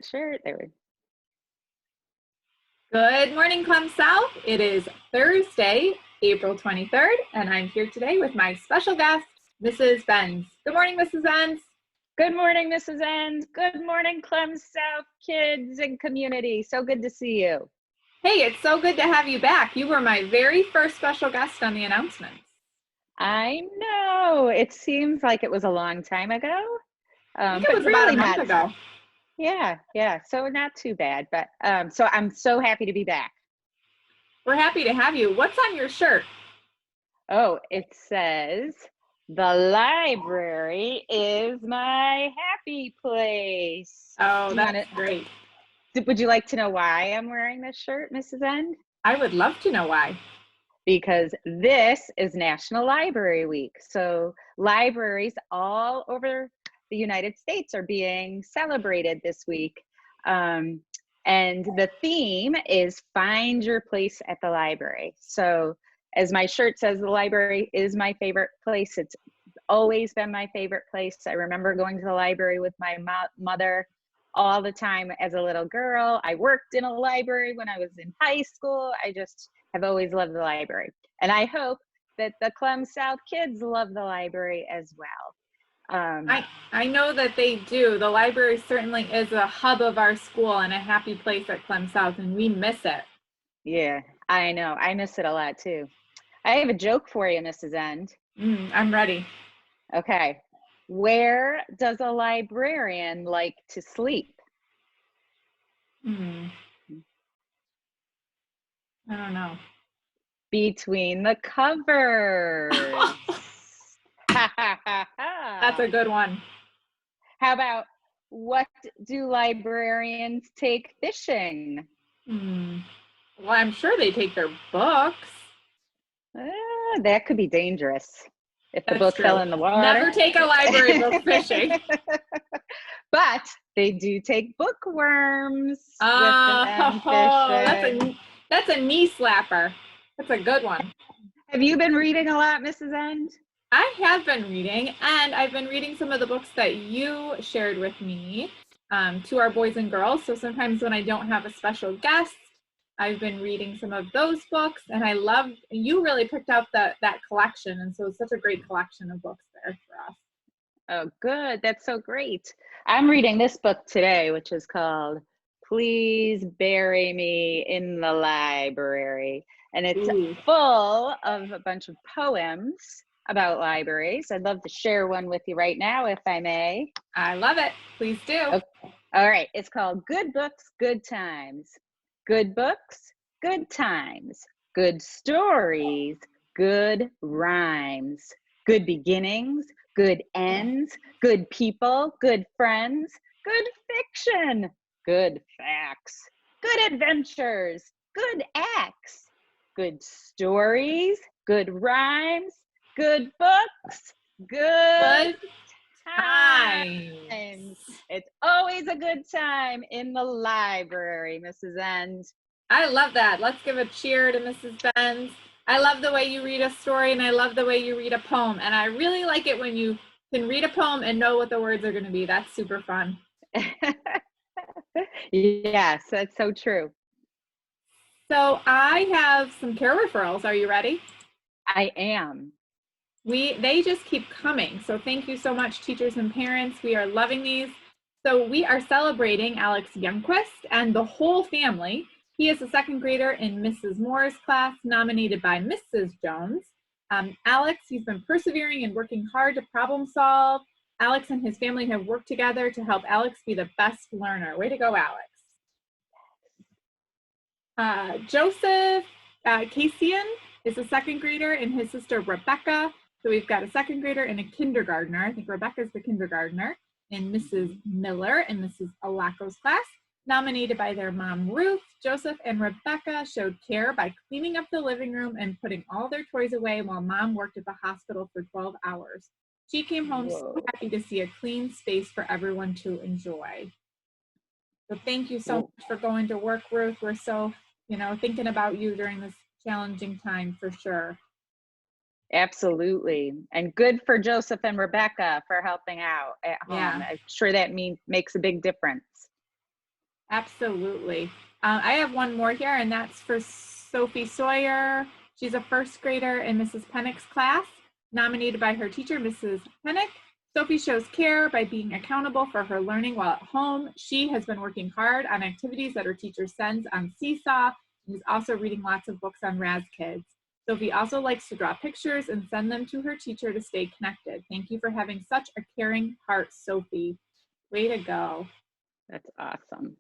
Sure, there we Good morning, Clem South. It is Thursday, April 23rd, and I'm here today with my special guest, Mrs. Benz. Good morning, Mrs. Benz. Good morning, Mrs. End. Good morning, Clem South kids and community. So good to see you. Hey, it's so good to have you back. You were my very first special guest on the announcements. I know it seems like it was a long time ago, I think it but was about a really month not. ago. Yeah. So not too bad, but so I'm so happy to be back. We're happy to have you. What's on your shirt? Oh, it says the library is my happy place. Oh, Do you want that's great. Would you like to know why I'm wearing this shirt, Mrs. End? I would love to know why. Because this is National Library Week. So libraries all over the United States are being celebrated this week. And the theme is find your place at the library. So as my shirt says, the library is my favorite place. It's always been my favorite place. I remember going to the library with my mother all the time as a little girl. I worked in a library when I was in high school. I just have always loved the library. And I hope that the Clem South kids love the library as well. I know that they do. The library certainly is a hub of our school and a happy place at Clem South, and we miss it. Yeah, I know. I miss it a lot too. I have a joke for you, Mrs. End. I'm ready. Okay. Where does a librarian like to sleep? I don't know. Between the covers. That's a good one. How about what do librarians take fishing? Well, I'm sure they take their books. That could be dangerous if the That's book true. fell in the water. Never take a library book fishing. But they do take bookworms Oh, fishing. that's a knee slapper. That's a good one. Have you been reading a lot, Mrs. End? I have been reading, and I've been reading some of the books that you shared with me to our boys and girls. So sometimes when I don't have a special guest, I've been reading some of those books, and I love, you really picked out that collection, and so it's such a great collection of books there for us. Oh, good. That's so great. I'm reading this book today, which is called Please Bury Me in the Library. And it's full of a bunch of poems about libraries. I'd love to share one with you right now, if I may. I love it. Please do. Okay. All right. It's called Good Books, Good Times. Good books, good times. Good stories, good rhymes. Good beginnings, good ends, good people, good friends, good fiction, good facts, good adventures, good acts, good stories, good rhymes, good books, good times. It's always a good time in the library, Mrs. End. I love that. Let's give a cheer to Mrs. Benz. I love the way you read a story, and I love the way you read a poem. And I really like it when you can read a poem and know what the words are going to be. That's super fun. Yes, that's so true. So I have some care referrals. Are you ready? I am. They just keep coming. So thank you so much, teachers and parents. We are loving these. So we are celebrating Alex Youngquist and the whole family. He is a second grader in Mrs. Moore's class, nominated by Mrs. Jones. Alex, he's been persevering and working hard to problem solve. Alex and his family have worked together to help Alex be the best learner. Way to go, Alex. Joseph Kasian is a second grader, and his sister Rebecca. So we've got a second grader and a kindergartner. I think Rebecca's the kindergartner, and Mrs. Miller in Mrs. Alaco's class. Nominated by their mom, Ruth. Joseph and Rebecca showed care by cleaning up the living room and putting all their toys away while mom worked at the hospital for 12 hours. She came home so happy to see a clean space for everyone to enjoy. So thank you so much for going to work, Ruth. We're so, thinking about you during this challenging time for sure. Absolutely. And good for Joseph and Rebecca for helping out at home. Yeah. I'm sure that makes a big difference. Absolutely. I have one more here, and that's for Sophie Sawyer. She's a first grader in Mrs. Pennick's class, nominated by her teacher, Mrs. Pennick. Sophie shows care by being accountable for her learning while at home. She has been working hard on activities that her teacher sends on Seesaw, and is also reading lots of books on Raz Kids. Sophie also likes to draw pictures and send them to her teacher to stay connected. Thank you for having such a caring heart, Sophie. Way to go. That's awesome.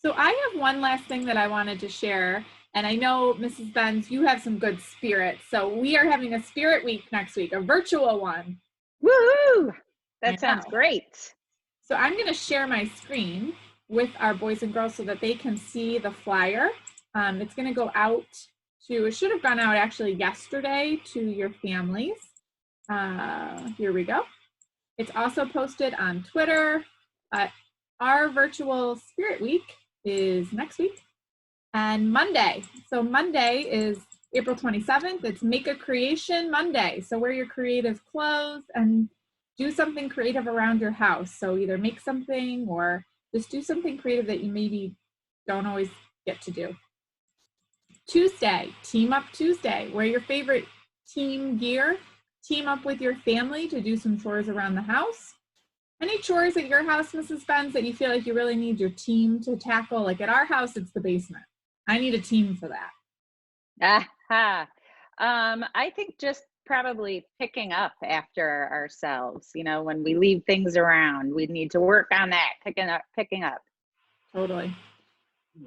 So I have one last thing that I wanted to share. And I know, Mrs. Benz, you have some good spirit. So we are having a spirit week next week, a virtual one. Woohoo! That sounds great. So I'm going to share my screen with our boys and girls so that they can see the flyer. It's going to go out to, it should have gone out actually yesterday to your families. Here we go. It's also posted on Twitter. Our virtual Spirit Week is next week and Monday. So Monday is April 27th. It's Make a Creation Monday. So wear your creative clothes and do something creative around your house. So either make something or just do something creative that you maybe don't always get to do. Tuesday, Team Up Tuesday. Wear your favorite team gear. Team up with your family to do some chores around the house. Any chores at your house, Mrs. Benz, that you feel like you really need your team to tackle? Like at our house, it's the basement. I need a team for that. Aha. I think just probably picking up after ourselves. You know, when we leave things around, we need to work on that, picking up. Totally.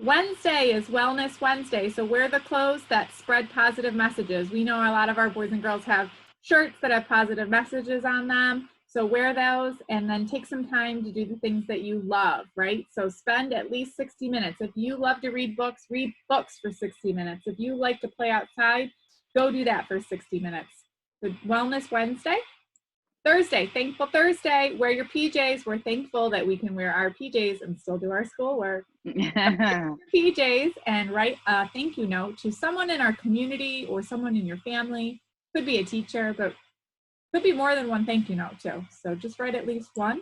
Wednesday is Wellness Wednesday. So wear the clothes that spread positive messages. We know a lot of our boys and girls have shirts that have positive messages on them. So wear those and then take some time to do the things that you love, right? So spend at least 60 minutes. If you love to read books for 60 minutes. If you like to play outside, go do that for 60 minutes. So Wellness Wednesday. Thursday, Thankful Thursday. Wear your PJs. We're thankful that we can wear our PJs and still do our schoolwork. PJs and write a thank you note to someone in our community or someone in your family. Could be a teacher, but could be more than one thank you note too. So just write at least one.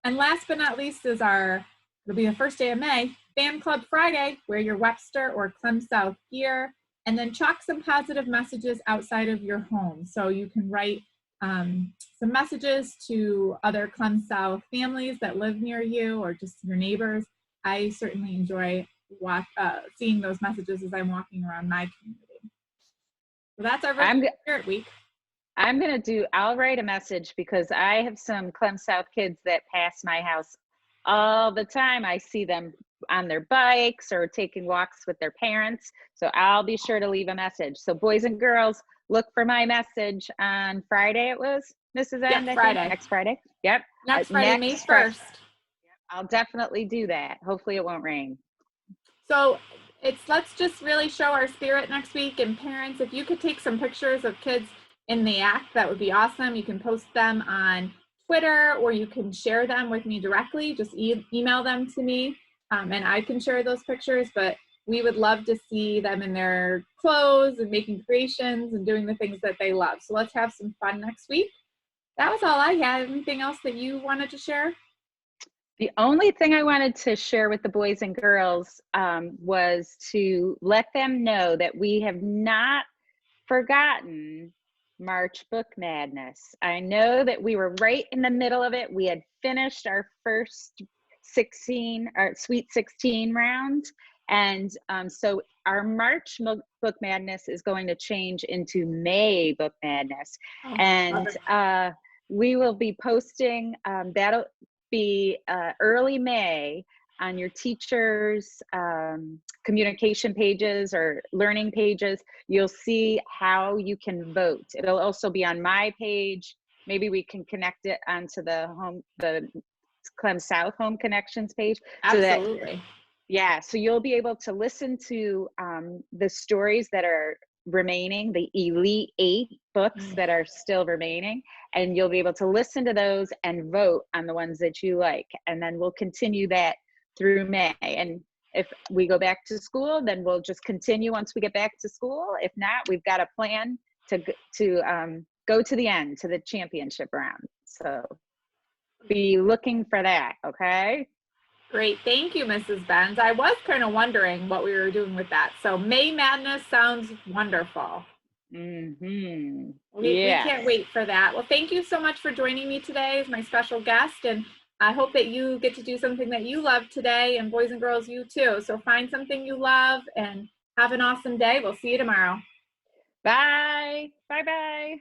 And last but not least is it'll be the first day of May, Fan Club Friday. Wear your Webster or Clem South gear and then chalk some positive messages outside of your home. So you can write some messages to other Clem South families that live near you or just your neighbors. I certainly enjoy seeing those messages as I'm walking around my community. So that's our Spirit Week. I'll write a message because I have some Clem South kids that pass my house all the time. I see them on their bikes or taking walks with their parents. So I'll be sure to leave a message. So boys and girls, look for my message on Friday. It was Mrs. End, yep, Friday. Next Friday. Yep. Next Friday, May 1st. I'll definitely do that. Hopefully it won't rain. So let's just really show our spirit next week. And parents, if you could take some pictures of kids in the act, that would be awesome. You can post them on Twitter or you can share them with me directly. Just email them to me and I can share those pictures, but we would love to see them in their clothes and making creations and doing the things that they love. So let's have some fun next week. That was all I had. Anything else that you wanted to share? The only thing I wanted to share with the boys and girls was to let them know that we have not forgotten March Book Madness. I know that we were right in the middle of it. We had finished our first Sweet 16 round. And so our March Book Madness is going to change into May Book Madness. And we will be posting, that'll be early May on your teachers' communication pages or learning pages. You'll see how you can vote. It'll also be on my page. Maybe we can connect it onto the Clem South Home Connections page. Absolutely. So you'll be able to listen to the stories that are remaining, the Elite 8 books that are still remaining, and you'll be able to listen to those and vote on the ones that you like. And then we'll continue that through May. And if we go back to school, then we'll just continue once we get back to school. If not, we've got a plan to go to the end, to the championship round. So be looking for that, okay? Great. Thank you, Mrs. Benz. I was kind of wondering what we were doing with that. So May Madness sounds wonderful. Mm-hmm. We Yes. can't wait for that. Well, thank you so much for joining me today as my special guest. And I hope that you get to do something that you love today, and boys and girls, you too. So find something you love and have an awesome day. We'll see you tomorrow. Bye. Bye-bye.